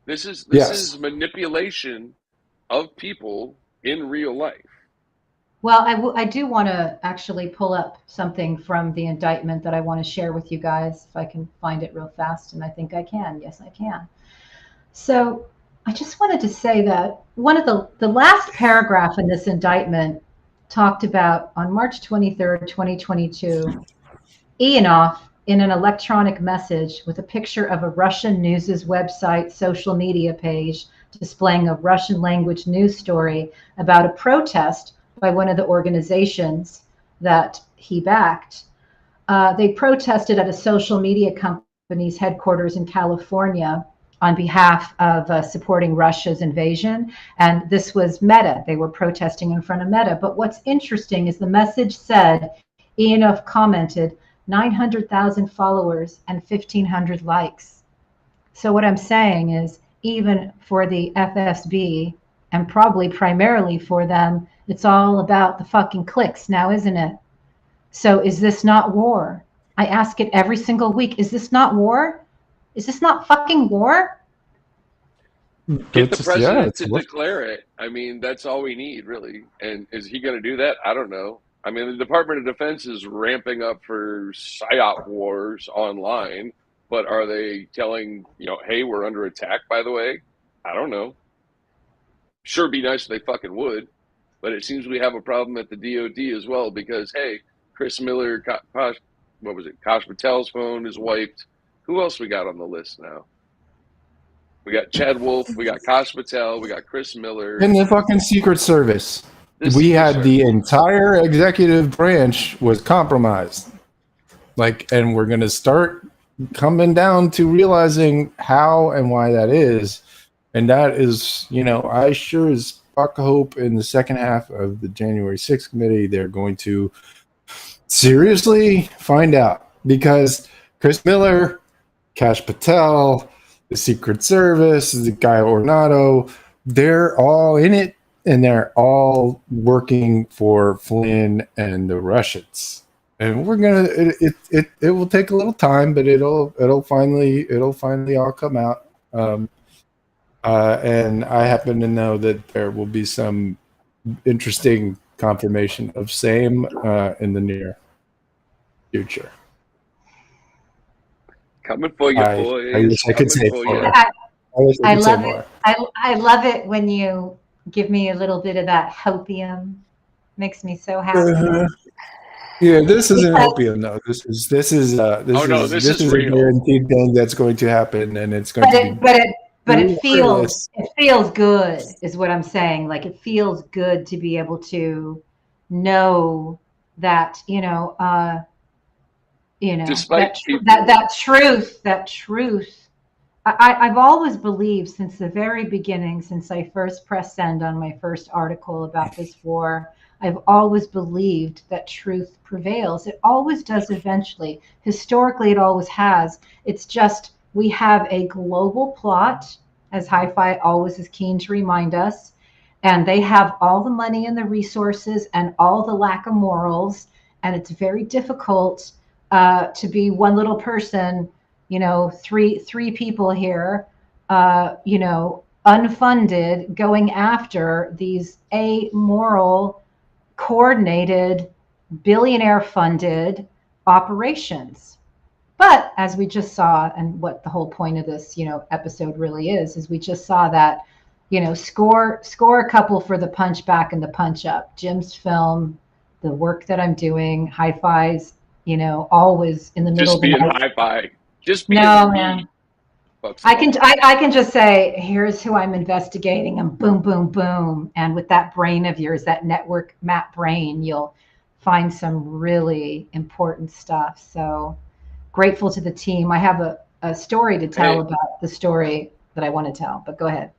This is manipulation of people in real life. Well, I do want to actually pull up something from the indictment that I want to share with you guys, if I can find it real fast, and I think I can. Yes, I can. So I just wanted to say that one of the last paragraph in this indictment talked about on March 23rd, 2022, Ionoff, in an electronic message with a picture of a Russian news' website social media page displaying a Russian language news story about a protest by one of the organizations that he backed. They protested at a social media company's headquarters in California. on behalf of supporting Russia's invasion. And this was Meta. They were protesting in front of Meta. But what's interesting is the message said, Ianov commented, 900,000 followers and 1,500 likes. So what I'm saying is, even for the FSB, and probably primarily for them, it's all about the fucking clicks now, isn't it? So is this not war? I ask it every single week. Is this not war? Is this not fucking war? Get the president to declare it. I mean, that's all we need, really. And is he going to do that? I don't know. I mean, the Department of Defense is ramping up for PSYOP wars online, but are they telling, hey, we're under attack, by the way? I don't know. Sure, it'd be nice if they fucking would, but it seems we have a problem at the DOD as well because, hey, Chris Miller, Kash Patel's phone is wiped. Who else we got on the list now? We got Chad Wolf, we got Kash Patel, we got Chris Miller. And the fucking Secret Service. The entire executive branch was compromised. And we're going to start coming down to realizing how and why that is. And that is, I sure as fuck hope in the second half of the January 6th committee, they're going to seriously find out. Because Chris Miller, Kash Patel, the Secret Service, the guy Ornato, they're all in it, and they're all working for Flynn and the Russians. And we're gonna it will take a little time, but it'll finally all come out. And I happen to know that there will be some interesting confirmation of same in the near future. Coming for you, boys. I wish I could say more. I love it. I love it when you give me a little bit of that hopium. Makes me so happy. Yeah, this isn't hopium though. This is a guaranteed thing that's going to happen, and it's going to be. But it feels good, is what I'm saying. Like, it feels good to be able to know that that truth. I've always believed since the very beginning, since I first pressed send on my first article about this war, I've always believed that truth prevails. It always does eventually. Historically, it always has. It's just we have a global plot, as Hi-Fi always is keen to remind us, and they have all the money and the resources and all the lack of morals, and it's very difficult to be one little person, three people here, unfunded, going after these amoral, coordinated, billionaire-funded operations. But as we just saw, and what the whole point of this, episode really is we just saw that, score a couple for the punch back and the punch up. Jim's film, the work that I'm doing, Hi-Fi's, always in the middle of the night. Hi-Fi. Just be man. I can just say, here's who I'm investigating, and boom, boom, boom. And with that brain of yours, that network map brain, you'll find some really important stuff. So grateful to the team. I have a story to tell about the story that I want to tell, but go ahead.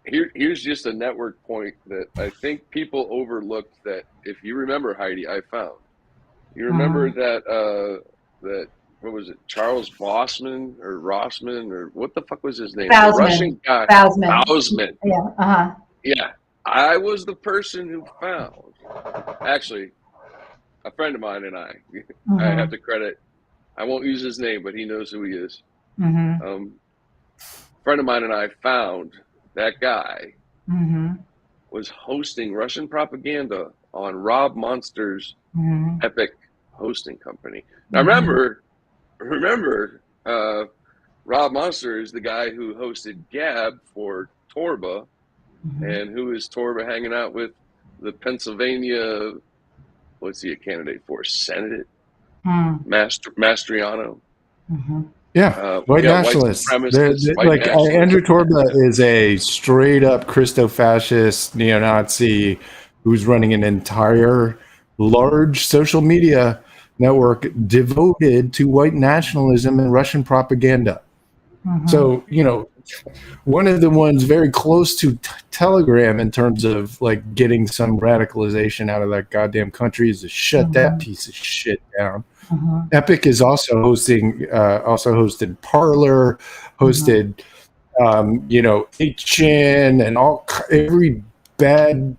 Here's just a network point that I think people overlooked, that if you remember, Heidi, I found. You remember that what was it, Charles Bossman or Rossman, or what the fuck was his name? Bausman. The Russian guy. Bausman. Yeah. Yeah. I was the person who found, actually, a friend of mine and I have to credit, I won't use his name, but he knows who he is. A friend of mine and I found that guy was hosting Russian propaganda on Rob Monster's Epic hosting company. Now remember, Rob Monster is the guy who hosted Gab for Torba, and who is Torba hanging out with? The Pennsylvania, what's he a candidate for? Senate? Mastriano. Yeah, white nationalists. Andrew Torba is a straight up Christo-fascist neo-Nazi who's running an entire large social media network devoted to white nationalism and Russian propaganda. Mhm. So, one of the ones very close to Telegram in terms of like getting some radicalization out of that goddamn country is to shut that piece of shit down. Epic is also hosted Parler, hosted 8chan and every bad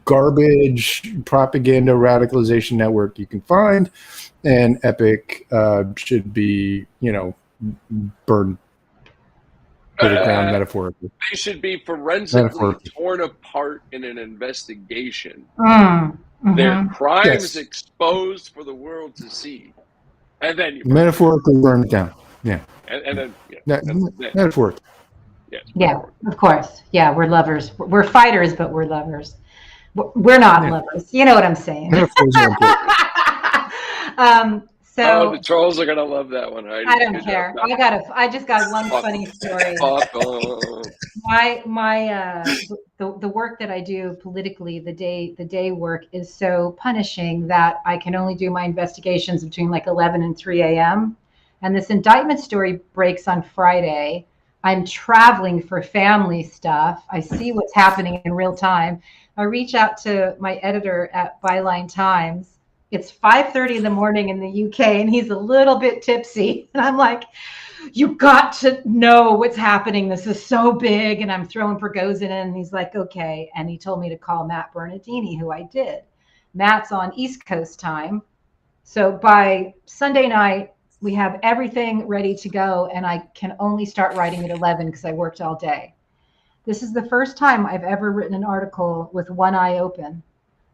garbage propaganda radicalization network you can find, and Epic should be burned to the ground metaphorically. They should be forensically torn apart in an investigation. Their crimes exposed for the world to see, and then you metaphorically burn it down. Yeah, and then metaphorically. Yes, yeah, of course. Yeah, we're lovers. We're fighters, but we're lovers. We're not lovers. You know what I'm saying? So the trolls are gonna love that one, Heidi. I don't care. I just got one funny story. The work that I do politically, the day work is so punishing that I can only do my investigations between like 11 and 3 a.m. And this indictment story breaks on Friday. I'm traveling for family stuff. I see what's happening in real time. I reach out to my editor at Byline Times. It's 5:30 in the morning in the UK, and he's a little bit tipsy. And I'm like, you got to know what's happening. This is so big. And I'm throwing Prigozhin in. And he's like, okay. And he told me to call Matt Bernardini, who I did. Matt's on East Coast time. So by Sunday night, we have everything ready to go. And I can only start writing at 11 because I worked all day. This is the first time I've ever written an article with one eye open.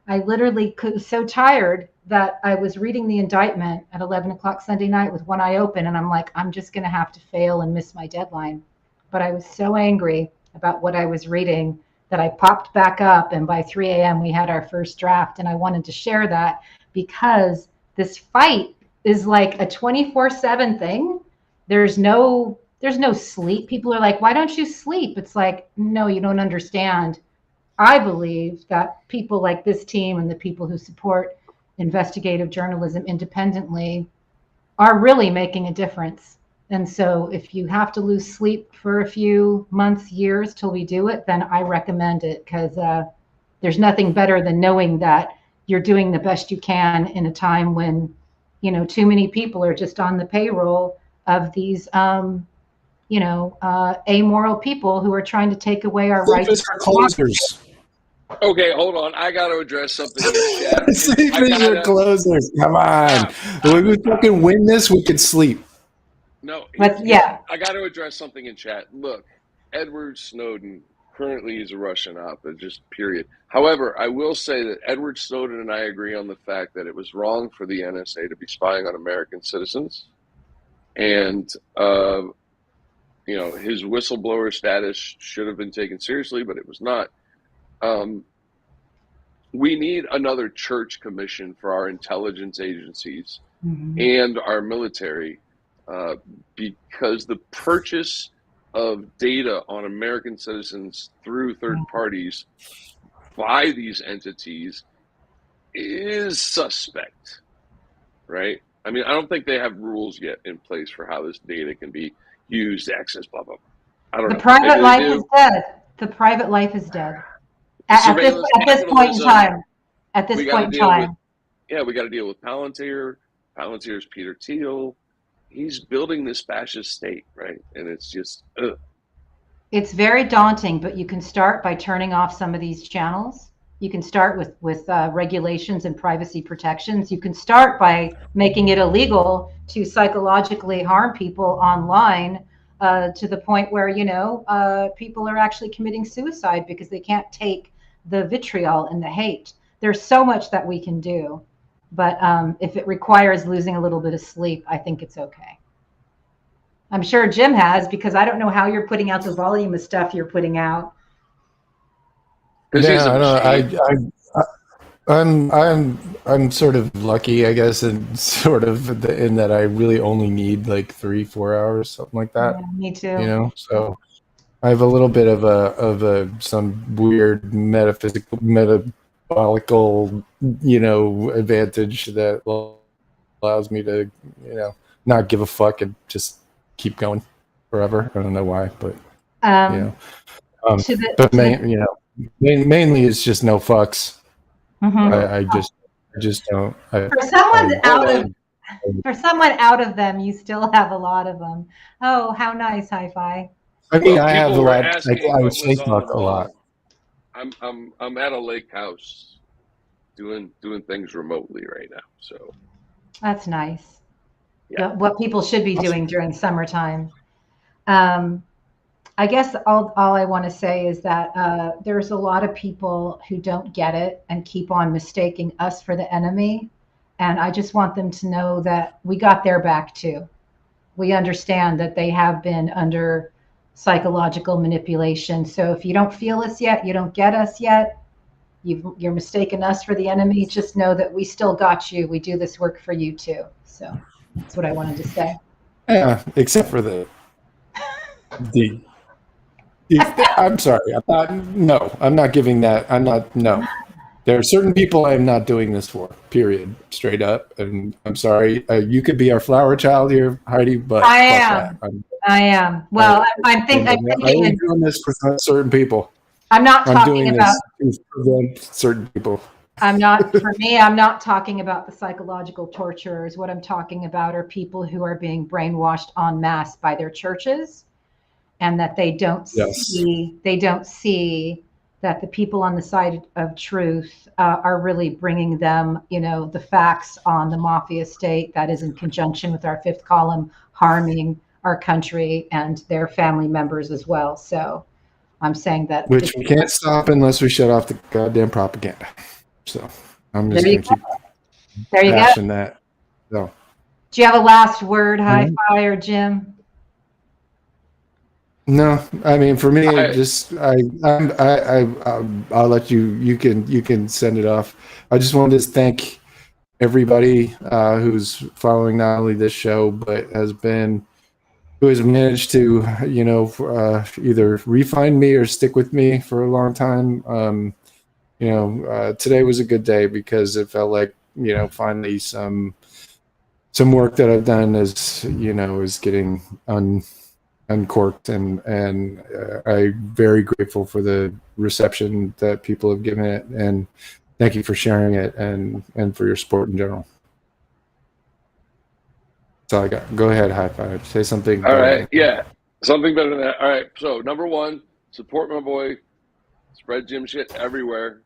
I literally was so tired that I was reading the indictment at 11 o'clock Sunday night with one eye open. And I'm like, I'm just going to have to fail and miss my deadline. But I was so angry about what I was reading that I popped back up. And by 3 a.m. we had our first draft. And I wanted to share that because this fight is like a 24/7 thing. There's no sleep. People are like, why don't you sleep? It's like, no, you don't understand. I believe that people like this team and the people who support investigative journalism independently are really making a difference. And so if you have to lose sleep for a few months, years till we do it, then I recommend it because there's nothing better than knowing that you're doing the best you can in a time when, too many people are just on the payroll of these, amoral people who are trying to take away our rights. Closers. Okay, hold on. I got to address something in the chat. Sleepers are closers. Come on. When we fucking win this, we can sleep. No. Yeah. I got to address something in chat. Look, Edward Snowden currently is a Russian op, just period. However, I will say that Edward Snowden and I agree on the fact that it was wrong for the NSA to be spying on American citizens. And, his whistleblower status should have been taken seriously, but it was not. We need another church commission for our intelligence agencies and our military because the purchase of data on American citizens through third parties by these entities is suspect, right? I mean, I don't think they have rules yet in place for how this data can be used, access, blah, blah, blah. I don't know. The private life is dead. The private life is dead. At this point in time. At this point in time. We got to deal with Palantir. Palantir's Peter Thiel. He's building this fascist state, right? And it's just, It's very daunting, but you can start by turning off some of these channels. You can start with regulations and privacy protections. You can start by making it illegal to psychologically harm people online to the point where, people are actually committing suicide because they can't take the vitriol and the hate. There's so much that we can do. But if it requires losing a little bit of sleep, I think it's okay. I'm sure Jim has, because I don't know how you're putting out the volume of stuff you're putting out. Yeah, I'm sort of lucky, I guess, and sort of in that I really only need like 3-4 hours, something like that. Yeah, me too. So I have a little bit of some weird metabolical, advantage that allows me to, not give a fuck and just keep going. forever. I don't know why, but Um, mainly it's just no fucks. mhm. I just don't. For someone out of them, you still have a lot of them. Oh, how nice, Hi-Fi. I mean, Well, I have people a were lot. asking I what would say was on fuck the a lot. wall. I'm at a lake house doing things remotely right now. So That's nice. yeah. What people should be doing during summertime. I guess all I want to say is that there's a lot of people who don't get it and keep on mistaking us for the enemy. And I just want them to know that we got their back too. We understand that they have been under psychological manipulation. So if you don't feel us yet, you don't get us yet, you're mistaking us for the enemy, just know that we still got you. We do this work for you too. So that's what I wanted to say. Yeah, except for the I'm sorry. I'm not giving that. No. There are certain people I'm not doing this for, period. Straight up. And I'm sorry. You could be our flower child here, Heidi, but I fuck am. that. I am. Well, I'm I thinking. ain't doing this for certain people. I'm not I'm talking doing about. this to prevent certain people. I'm not talking about the psychological torturers. What I'm talking about are people who are being brainwashed en masse by their churches, and that they don't see that the people on the side of truth are really bringing them, the facts on the mafia state that is in conjunction with our fifth column, harming our country and their family members as well. So I'm saying that. Which we can't stop unless we shut off the goddamn propaganda. So I'm just going to keep bashing that. So, do you have a last word, Hi-Fi or Jim? No, I mean, for me, I'll let you. You can send it off. I just wanted to thank everybody who's following not only this show but who has managed to either refine me or stick with me for a long time. Today was a good day because it felt like finally some work that I've done is getting uncorked, and I'm very grateful for the reception that people have given it, and thank you for sharing it and for your support in general. That's all I got. Go ahead, Hi-Fi. Say something. All right. Yeah. Something better than that. All right. So number one, support my boy. Spread Jim shit everywhere.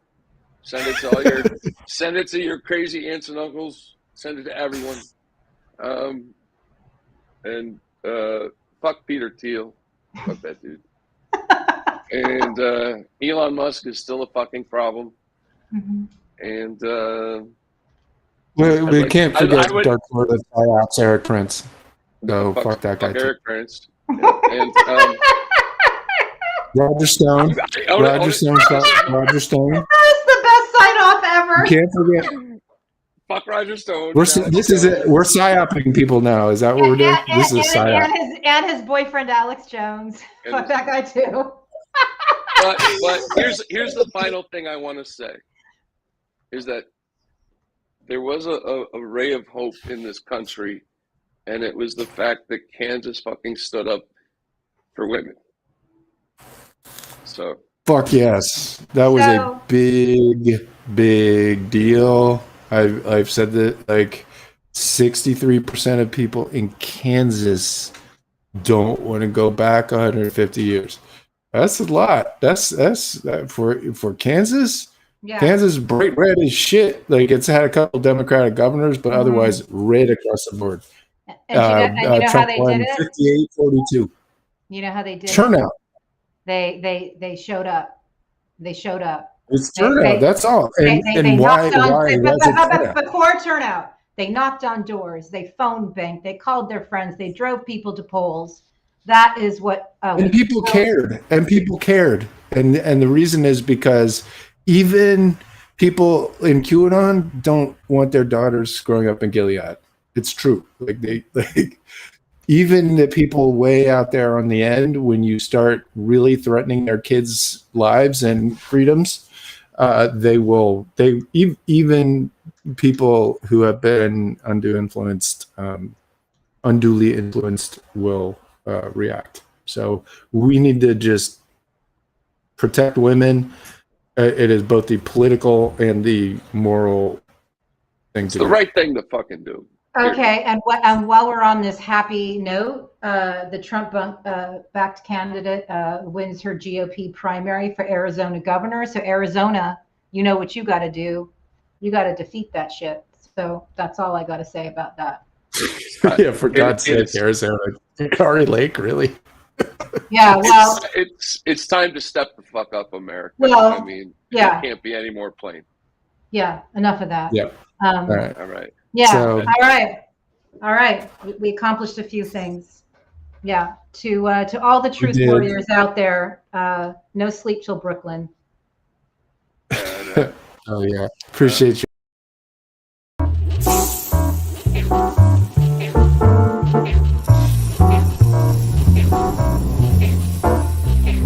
Send it to your crazy aunts and uncles. Send it to everyone. And fuck Peter Thiel. Fuck that dude. And Elon Musk is still a fucking problem. Mm-hmm. And we can't forget Dark Lord of Psyops, Eric Prince. So fuck that guy. Eric Prince. And Roger Stone. Roger Stone. That's the best sign off ever. You can't forget. Fuck Roger Stone. We're psyoping people now. Is that what we're doing? This is a psyop. And his boyfriend Alex Jones. Fuck that guy too. But here's the final thing I want to say is that there was a ray of hope in this country, and it was the fact that Kansas fucking stood up for women. So fuck yes, that was a big deal. I've said that like 63% of people in Kansas don't want to go back 150 years. That's a lot. That's for Kansas. Yeah. Kansas bright red as shit. Like it's had a couple Democratic governors, but otherwise red across the board. And you know how they did it? 58-42. You know how they did turnout. They showed up. They showed up. It's turnout. That's all. And why was it turnout? Before turnout, they knocked on doors. They phone banked. They called their friends. They drove people to polls. That is what. And people cared. And people cared. And the reason is because even people in QAnon don't want their daughters growing up in Gilead. It's true. Even the people way out there on the end, when you start really threatening their kids' lives and freedoms, even people who have been unduly influenced will react. So we need to just protect women. It is both the political and the moral thing It's to the do. right thing to fucking do. Okay, and while we're on this happy note, the Trump-backed candidate wins her GOP primary for Arizona governor. So Arizona, you know what you got to do. You got to defeat that shit. So that's all I got to say about that. Yeah, for God's sake, Arizona. Kari Lake, really? Yeah, well, it's time to step the fuck up, America. Well, I mean, yeah. it can't be any more plain. Yeah, enough of that. Yeah. All right. Yeah. So, all right. We accomplished a few things. Yeah. To all the truth warriors out there, no sleep till Brooklyn. Oh yeah. Appreciate you.